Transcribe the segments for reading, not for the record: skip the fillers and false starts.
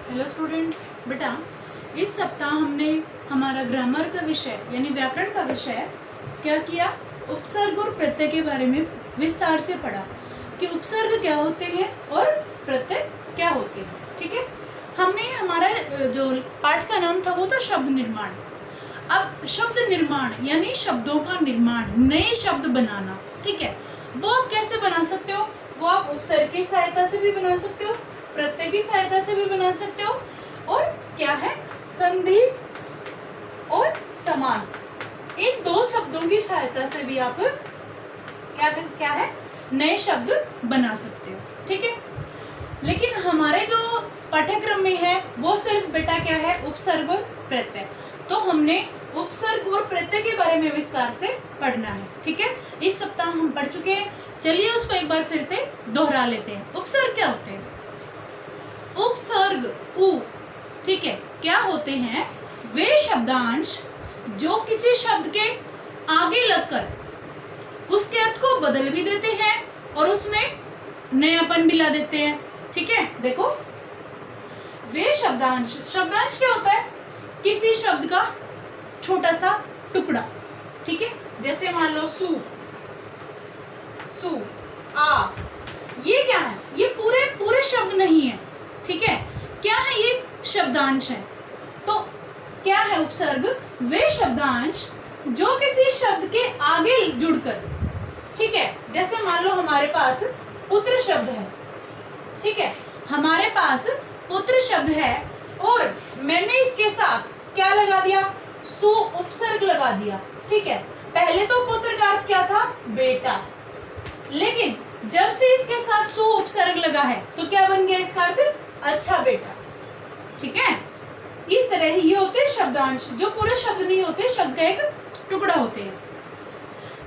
Hello students, बेटा इस सप्ताह हमने हमारा ग्रामर का विषय यानी व्याकरण का विषय क्या किया, उपसर्ग और प्रत्यय के बारे में विस्तार से पढ़ा कि उपसर्ग क्या होते हैं और प्रत्यय क्या होते हैं। ठीक है, हमने हमारा जो पाठ का नाम था वो था शब्द निर्माण। अब शब्द निर्माण यानी शब्दों का निर्माण, नए शब्द बनाना। ठीक है, वो आप कैसे बना सकते हो? वो आप उपसर्ग की सहायता से भी बना सकते हो, प्रत्यय की सहायता से भी बना सकते हो, और क्या है, संधि और समास, इन दो शब्दों की सहायता से भी आप क्या है नए शब्द बना सकते हो। ठीक है, लेकिन हमारे जो पाठ्यक्रम में है वो सिर्फ बेटा क्या है, उपसर्ग और प्रत्यय। तो हमने उपसर्ग और प्रत्यय के बारे में विस्तार से पढ़ना है। ठीक है, इस सप्ताह हम पढ़ चुके हैं, चलिए उसको एक बार फिर से दोहरा लेते हैं। उपसर्ग क्या होते हैं? उपसर्ग ठीक है, क्या होते हैं? वे शब्दांश जो किसी शब्द के आगे लगकर उसके अर्थ को बदल भी देते हैं और उसमें नयापन भी ला देते हैं। ठीक है, देखो वे शब्दांश क्या होता है? किसी शब्द का छोटा सा टुकड़ा। ठीक है, जैसे मान लो सु, आ, ये क्या है? ये पूरे शब्द नहीं है। ठीक है, क्या है? ये शब्दांश है। तो क्या है उपसर्ग? वे शब्दांश जो किसी शब्द के आगे जुड़कर, ठीक है, जैसे मान लो हमारे पास पुत्र शब्द है। ठीक है, हमारे पास पुत्र शब्द है और मैंने इसके साथ क्या लगा दिया? सु उपसर्ग लगा दिया। ठीक है, पहले तो पुत्र का अर्थ क्या था? बेटा, लेकिन जब से इसके साथ सु उपसर्ग लगा है तो क्या बन गया इसका अर्थ? अच्छा बेटा। ठीक है, इस तरह ही ये होते हैं शब्दांश जो पूरे शब्द नहीं होते, शब्द का एक टुकड़ा होते हैं।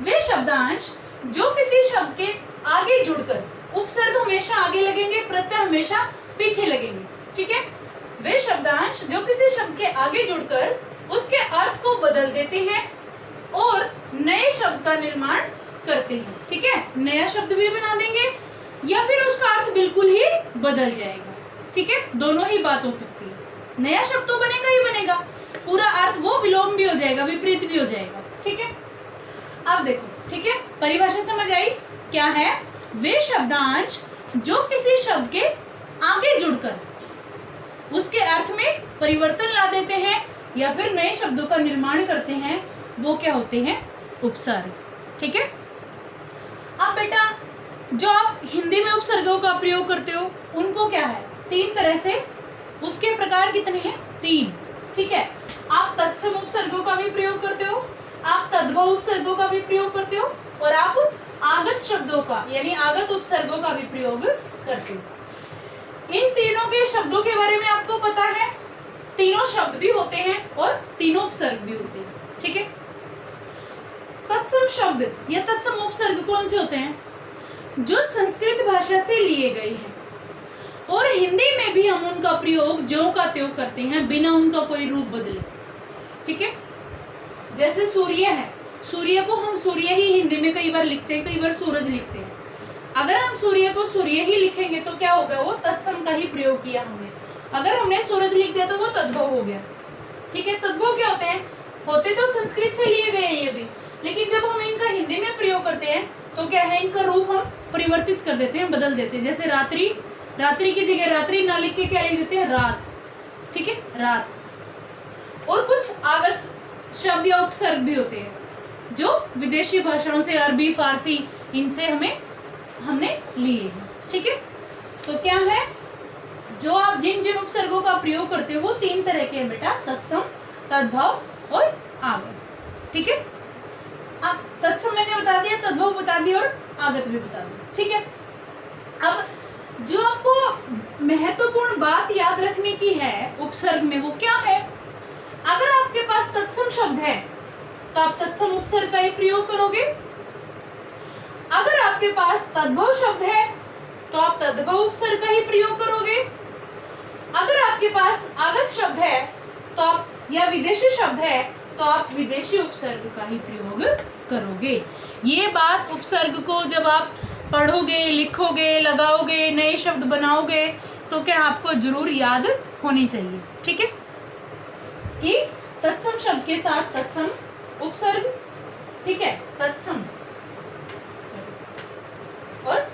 वे शब्दांश जो किसी शब्द के आगे जुड़कर, उपसर्ग हमेशा आगे लगेंगे, प्रत्यय हमेशा पीछे लगेंगे। ठीक है, वे शब्दांश जो किसी शब्द के आगे जुड़कर उसके अर्थ को बदल देते हैं और नए शब्द का निर्माण करते हैं। ठीक है, नया शब्द भी बना देंगे या फिर उसका अर्थ बिल्कुल ही बदल जाएगा। ठीक है, दोनों ही बात हो सकती है। नया शब्द तो बनेगा ही बनेगा, पूरा अर्थ वो विलोम भी हो जाएगा, विपरीत भी हो जाएगा। ठीक है, अब देखो, ठीक है, परिभाषा समझ आई? क्या है? वे शब्दांश जो किसी शब्द के आगे जुड़कर उसके अर्थ में परिवर्तन ला देते हैं या फिर नए शब्दों का निर्माण करते हैं, वो क्या होते हैं? उपसर्ग। ठीक है, अब बेटा जो आप हिंदी में उपसर्गों का प्रयोग करते हो उनको क्या है? तीन तरह से, उसके प्रकार कितने हैं? 3। ठीक है, आप तत्सम उपसर्गों का भी प्रयोग करते हो, आप तद्भव उपसर्गों का भी प्रयोग करते हो और आप आगत शब्दों का यानी आगत उपसर्गों का भी प्रयोग करते हो। इन तीनों के शब्दों के बारे में आपको पता है, तीनों शब्द भी होते हैं और तीनों उपसर्ग भी होते हैं। ठीक है, तत्सम शब्द या तत्सम उपसर्ग कौन से होते हैं? जो संस्कृत भाषा से लिए गए हैं और हिंदी में भी हम उनका प्रयोग ज्यों का त्यों करते हैं, बिना उनका कोई रूप बदले। ठीक है, जैसे सूर्य है, सूर्य को हम सूर्य ही हिंदी में कई बार लिखते हैं, कई बार सूरज लिखते हैं। अगर हम सूर्य को सूर्य ही लिखेंगे तो क्या हो गया? वो तत्सम का ही प्रयोग किया हमने। अगर हमने सूरज लिख दिया तो वो तद्भव हो गया। ठीक है, तद्भव क्या होते हैं? होते तो संस्कृत से लिए गए हैं ये भी, लेकिन जब हम इनका हिंदी में प्रयोग करते हैं तो क्या है, इनका रूप हम परिवर्तित कर देते हैं, बदल देते हैं। जैसे रात्रि, रात्रि की जगह रात्रि ना लिख के क्या लिख देते हैं? रात। ठीक है, रात। और कुछ आगत शब्द या उपसर्ग भी होते हैं जो विदेशी भाषाओं से, अरबी, फारसी, इनसे हमने लिए हैं। ठीक है, तो क्या है, जो आप जिन जिन उपसर्गों का प्रयोग करते हो वो 3 तरह के हैं बेटा, तत्सम, तद्भव और आगत। ठीक है, अब तत्सम मैंने बता दिया, तद्भव बता दिया और आगत भी बता दिया। ठीक है, अब जो आपको महत्वपूर्ण बात याद रखने की है उपसर्ग में वो क्या है? अगर आपके पास तत्सम शब्द है तो आप तत्सम उपसर्ग का ही प्रयोग करोगे। अगर आपके पास तद्भव शब्द है तो आप तद्भव उपसर्ग का ही प्रयोग करोगे। अगर आपके पास आगत शब्द है तो आप, या विदेशी शब्द है तो आप विदेशी उपसर्ग का ही प्रयोग करोगे। ये बात उपसर्ग को जब आप पढ़ोगे, लिखोगे, लगाओगे, नए शब्द बनाओगे तो क्या आपको जरूर याद होनी चाहिए, ठीक है, कि तत्सम शब्द के साथ तत्सम उपसर्ग, ठीक है, तत्सम और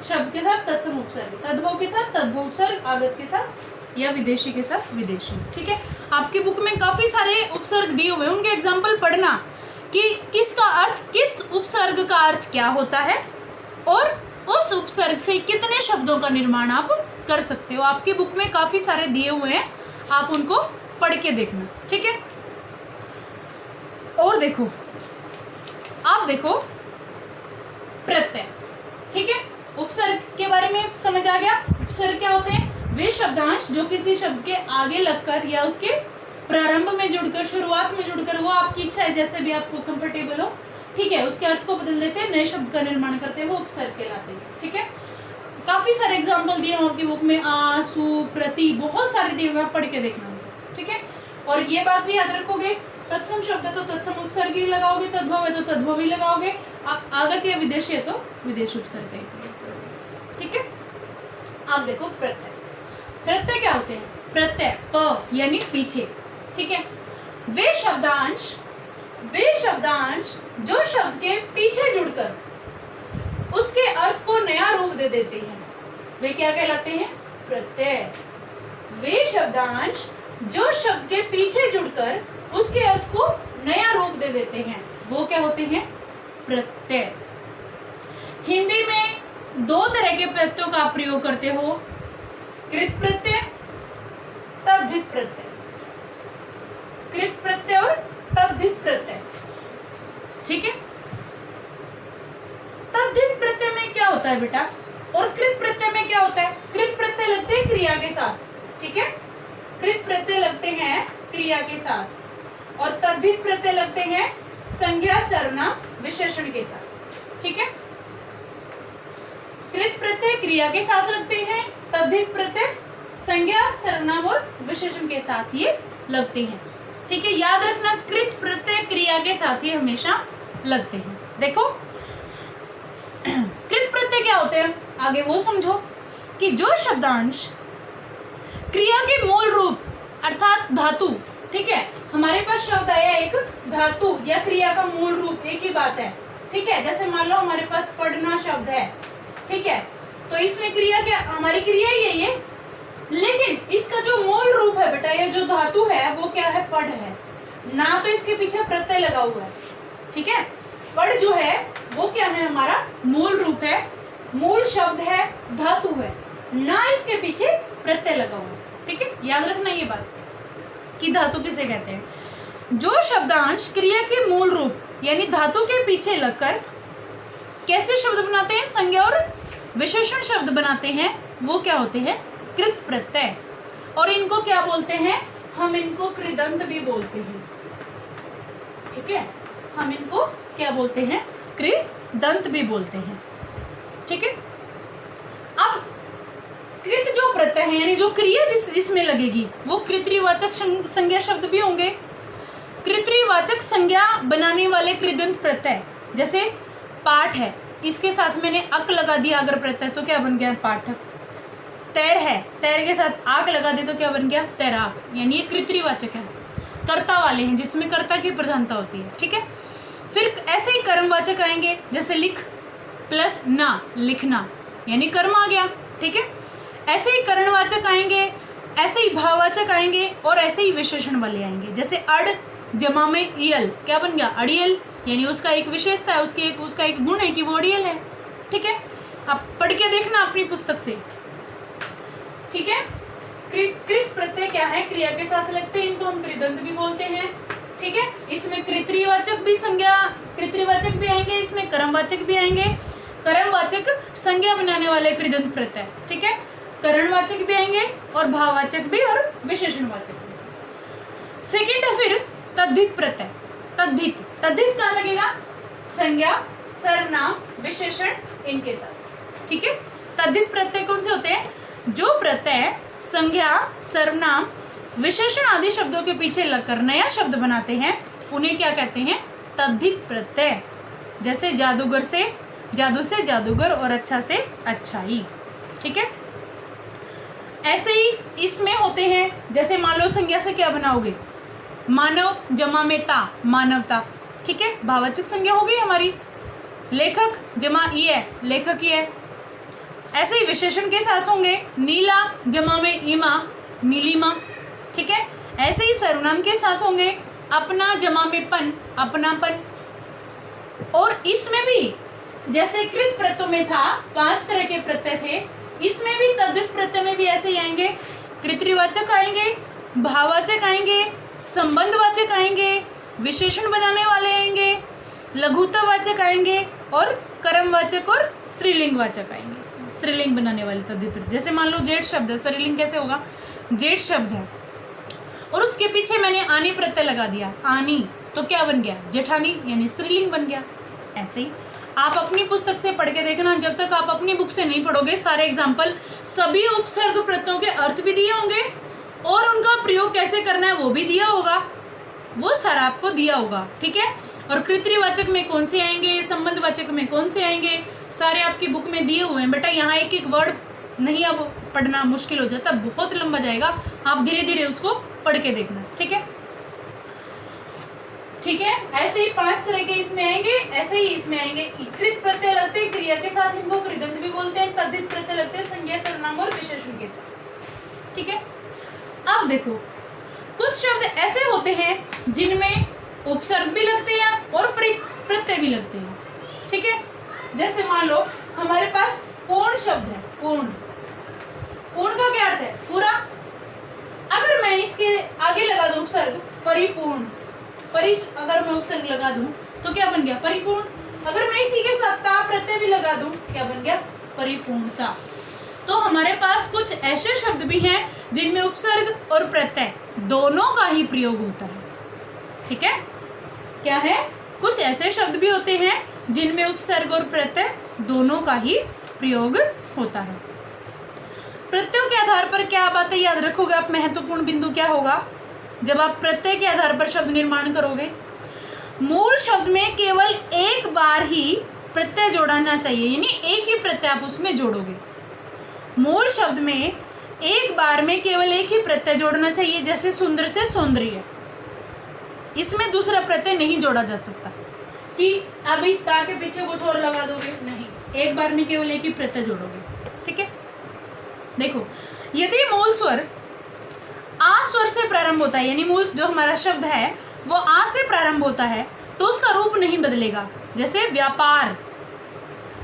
शब्द के साथ तत्सम उपसर्ग, तद्भव के साथ तद्भव उपसर्ग, आगत के साथ या विदेशी के साथ विदेशी, ठीक है। आपकी बुक में काफी सारे उपसर्ग दिए हुए हैं, उनके एग्जाम्पल पढ़ना कि किसका अर्थ, किस उपसर्ग का अर्थ क्या होता है और उस उपसर्ग से कितने शब्दों का निर्माण आप कर सकते हो। आपकी बुक में काफी सारे दिए हुए हैं, आप उनको पढ़ के देखना, ठीक है। और देखो, आप देखो प्रत्यय, ठीक है, उपसर्ग के बारे में समझ आ गया। उपसर्ग क्या होते हैं? वे शब्दांश जो किसी शब्द के आगे लगकर या उसके प्रारंभ में जुड़कर, शुरुआत में जुड़कर, वो आपकी इच्छा है जैसे भी आपको कंफर्टेबल हो, ठीक है, उसके अर्थ को बदल देते हैं, नए शब्द का निर्माण करते हैं, वो उपसर्ग कहलाते हैं, ठीक है। काफी सारे एग्जाम्पल दिए हैं आपकी बुक में, आ, सु, प्रति, बहुत सारे दिए हुए, आप पढ़ के देखना, ठीक है। और ये बात भी याद रखोगे, तत्सम शब्द है तो तत्सम उपसर्ग ही लगाओगे, तद्भव है तो तद्भव ही लगाओगे, आगत या विदेशी है तो विदेशी उपसर्ग ही, ठीक है। आप देखो प्रत्यय, प्रत्यय क्या होते हैं? प्रत्यय प यानी पीछे, ठीक है। वे शब्दांश जो शब्द के पीछे जुड़कर उसके अर्थ को नया रूप दे देते हैं, वे क्या कहलाते हैं? प्रत्यय। वे शब्दांश जो शब्द के पीछे जुड़कर उसके अर्थ को नया रूप दे देते हैं, वो क्या होते हैं? प्रत्यय। हिंदी में दो तरह के प्रत्ययों का प्रयोग करते हो, कृत प्रत्यय, तद्धित प्रत्यय। कृत प्रत्यय और तद्धित प्रत्यय, ठीक है। तद्धित प्रत्यय में क्या होता है बेटा, और कृत प्रत्यय में क्या होता है? कृत प्रत्यय लगते हैं क्रिया के साथ, ठीक है, कृत प्रत्यय लगते हैं क्रिया के साथ, और तद्धित प्रत्यय लगते हैं संज्ञा, सर्वनाम, विशेषण के साथ, ठीक है। कृत प्रत्यय क्रिया के साथ लगते हैं, तद्धित प्रत्यय संज्ञा, सर्वनाम और विशेषण के साथ ये लगते हैं, ठीक है। याद रखना, कृत प्रत्यय क्रिया के साथ ही हमेशा लगते हैं। देखो कृत प्रत्यय क्या होते हैं, आगे वो समझो कि जो शब्दांश क्रिया के मूल रूप अर्थात धातु, ठीक है, हमारे पास शब्द आया एक धातु या क्रिया का मूल रूप, एक ही बात है, ठीक है। जैसे मान लो हमारे पास पढ़ना शब्द है, ठीक है, तो इसमें क्रिया क्या, हमारी क्रिया ही है ये, लेकिन इसका जो मूल रूप है बेटा, ये जो धातु है वो क्या है? पढ़ है ना, तो इसके पीछे प्रत्यय लगा हुआ है, ठीक है। पढ़ जो है वो क्या है? हमारा मूल रूप है, मूल शब्द है, धातु है ना, इसके पीछे प्रत्यय लगा हुआ है, ठीक है। याद रखना ये बात कि धातु किसे कहते हैं? जो शब्दांश क्रिया के मूल रूप यानी धातु के पीछे लगकर कैसे शब्द बनाते हैं, संज्ञा और विशेषण शब्द बनाते हैं, वो क्या होते हैं? कृत प्रत्यय। और इनको क्या बोलते हैं? हम इनको कृदंत भी बोलते हैं, ठीक है, हम इनको क्या बोलते हैं? कृदंत भी बोलते हैं, ठीक है। अब कृत जो प्रत्यय है यानी जो क्रिया जिसमें लगेगी वो कृतवाचक संज्ञा शब्द भी होंगे। कृतवाचक संज्ञा बनाने वाले कृदंत प्रत्यय, जैसे पाठ है, इसके साथ मैंने अक लगा दिया अगर प्रत्यय, तो क्या बन गया? पाठक। तैर है, तैर के साथ आग लगा दे तो क्या बन गया? तैराक, यानी ये कृतवाचक है, कर्ता वाले हैं जिसमें कर्ता की प्रधानता होती है, ठीक है। फिर ऐसे ही कर्मवाचक आएंगे, जैसे लिख प्लस ना, लिखना, यानी कर्म आ गया, ठीक है। ऐसे ही करणवाचक आएंगे, ऐसे ही भाववाचक आएंगे, और ऐसे ही विशेषण वाले आएंगे, जैसे अड़ जमा में इयल, क्या बन गया? अड़ियल, यानी उसका एक विशेषता है, उसका एक गुण है कि वो अड़ियल है, ठीक है। आप पढ़ के देखना अपनी पुस्तक से, ठीक है। कृत प्रत्यय क्या है? क्रिया के साथ लगते हैं, इनको हम कृदंत भी बोलते हैं, ठीक है। इसमें कृतवाचक भी संज्ञा, कृतवाचक भी आएंगे, इसमें कर्मवाचक भी आएंगे, कर्मवाचक संज्ञा बनाने वाले कृदंत प्रत्यय, ठीक है। करणवाचक भी आएंगे और भाववाचक भी और विशेषणवाचक भी। सेकंड है फिर तद्धित प्रत्यय। तद्धित कहाँ लगेगा? संज्ञा, सर्वनाम, विशेषण इनके साथ, ठीक है। तद्धित प्रत्यय कौन से होते हैं? जो प्रत्यय संज्ञा, सर्वनाम, विशेषण आदि शब्दों के पीछे लगकर नया शब्द बनाते हैं, उन्हें क्या कहते हैं? तद्धित प्रत्यय। जैसे जादूगर से, जादू से जादूगर, और अच्छा से अच्छाई, ठीक है। ऐसे ही इसमें होते हैं, जैसे मान लो संज्ञा से क्या बनाओगे, मानव जमा में ता, मानवता, ठीक है, भाववाचक संज्ञा हो गई हमारी। लेखक जमा ई है, लेखक ही है। ऐसे ही विशेषण के साथ होंगे, नीला जमा में ईमा, नीलिमा, ठीक है। ऐसे ही सर्वनाम के साथ होंगे, अपना जमा में पन, अपनापन। और इसमें भी जैसे कृत प्रत्ययों में था 5 तरह के प्रत्यय थे, इसमें भी तद्धित प्रत्यय में भी ऐसे ही आएंगे, कृतवाचक आएंगे, भाववाचक आएंगे, संबंधवाचक आएंगे, विशेषण बनाने वाले आएंगे, लघुतावाचक आएंगे और कर्मवाचक और स्त्रीलिंगवाचक आएंगे। स्त्रीलिंग बनाने वाले तद्धित प्रत्यय, जैसे मान लो जेठ शब्द है, स्त्रीलिंग कैसे होगा, जेठ शब्द है और उसके पीछे मैंने आनी प्रत्यय लगा दिया, आनी, तो क्या बन गया, जेठानी, यानी स्त्रीलिंग बन गया। ऐसे ही आप अपनी पुस्तक से पढ़ के देखना, जब तक आप अपनी बुक से नहीं पढ़ोगे सारे एग्जाम्पल, सभी उपसर्ग प्रत्ययों के अर्थ भी दिए होंगे और उनका प्रयोग कैसे करना है वो भी दिया होगा, वो सारा आपको दिया होगा, ठीक है। और कृतवाचक में कौन से आएंगे, संबंधवाचक में कौन से आएंगे, सारे आपकी बुक में दिए हुए हैं। बेटा यहाँ एक एक वर्ड नहीं अब पढ़ना मुश्किल हो जाता, बहुत लंबा जाएगा, आप धीरे धीरे उसको पढ़ के देखना, ठीक है। ठीक है, ऐसे ही 5 तरह के इसमें आएंगे, ऐसे ही इसमें आएंगे। कृत प्रत्यय लगते हैं क्रिया के साथ, इनको कृदंत भी बोलते हैं। तद्धित प्रत्यय लगते हैं संज्ञा, सर्वनाम और विशेषण के साथ, ठीक है। अब देखो, कुछ शब्द ऐसे होते हैं जिनमें उपसर्ग भी लगते हैं और प्रत्यय भी लगते हैं, ठीक है। जैसे मान लो हमारे पास पूर्ण शब्द है, पूर्ण, पूर्ण का क्या अर्थ है, पूरा। अगर मैं इसके आगे लगा दूं उपसर्ग परिपूर्ण, अगर मैं उपसर्ग लगा दूं तो क्या बन गया, परिपूर्ण। अगर मैं इसी के साथ ता प्रत्यय भी लगा दूं, क्या बन गया, परिपूर्णता। तो हमारे पास कुछ ऐसे शब्द भी हैं जिनमें उपसर्ग और प्रत्यय दोनों का ही प्रयोग होता है, ठीक है। क्या है, कुछ ऐसे शब्द भी होते हैं जिनमें उपसर्ग और प्रत्यय दोनों का ही प्रयोग होता है। प्रत्ययों के आधार पर क्या बातें याद रखोगे आप, महत्वपूर्ण बिंदु क्या होगा जब आप प्रत्यय के आधार पर शब्द निर्माण करोगे। मूल शब्द में केवल एक बार ही प्रत्यय जोड़ना चाहिए, यानी एक ही प्रत्यय आप उसमें जोड़ोगे। मूल शब्द में एक बार में केवल एक ही प्रत्यय जोड़ना चाहिए, जैसे सुंदर से सौंदर्य, इसमें दूसरा प्रत्यय नहीं जोड़ा जा सकता कि अब इस ता के पीछे कुछ और लगा दोगे, नहीं, एक बार में केवल एक ही प्रत्यय जोड़ोगे, ठीक है। देखो, यदि मूल स्वर आ स्वर से प्रारंभ होता है, यानी मूल जो हमारा शब्द है वो आ से प्रारंभ होता है, तो उसका रूप नहीं बदलेगा। जैसे व्यापार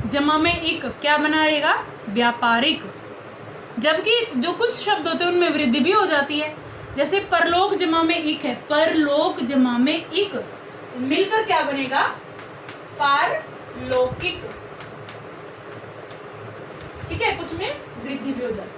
जमा में इक, क्या बना रहेगा, व्यापारिक। जबकि जो कुछ शब्द होते हैं उनमें वृद्धि भी हो जाती है, जैसे परलोक जमा में इक है, परलोक जमा में इक, मिलकर क्या बनेगा, पारलौकिक, ठीक है, कुछ में वृद्धि भी हो जाती है।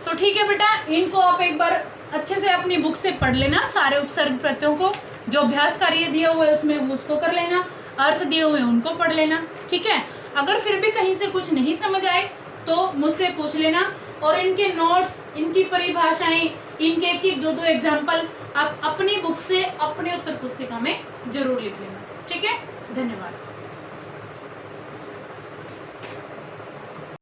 तो ठीक है बेटा, इनको आप एक बार अच्छे से अपनी बुक से पढ़ लेना, सारे उपसर्ग प्रत्ययों को, जो अभ्यास कार्य दिया हुआ है उसमें उसको कर लेना, अर्थ दिए हुए हैं उनको पढ़ लेना, ठीक है। अगर फिर भी कहीं से कुछ नहीं समझ आए तो मुझसे पूछ लेना, और इनके नोट्स, इनकी परिभाषाएं, इनके एक दो एग्जाम्पल आप अपनी बुक से अपनी उत्तर पुस्तिका में जरूर लिख लेना, ठीक है। धन्यवाद।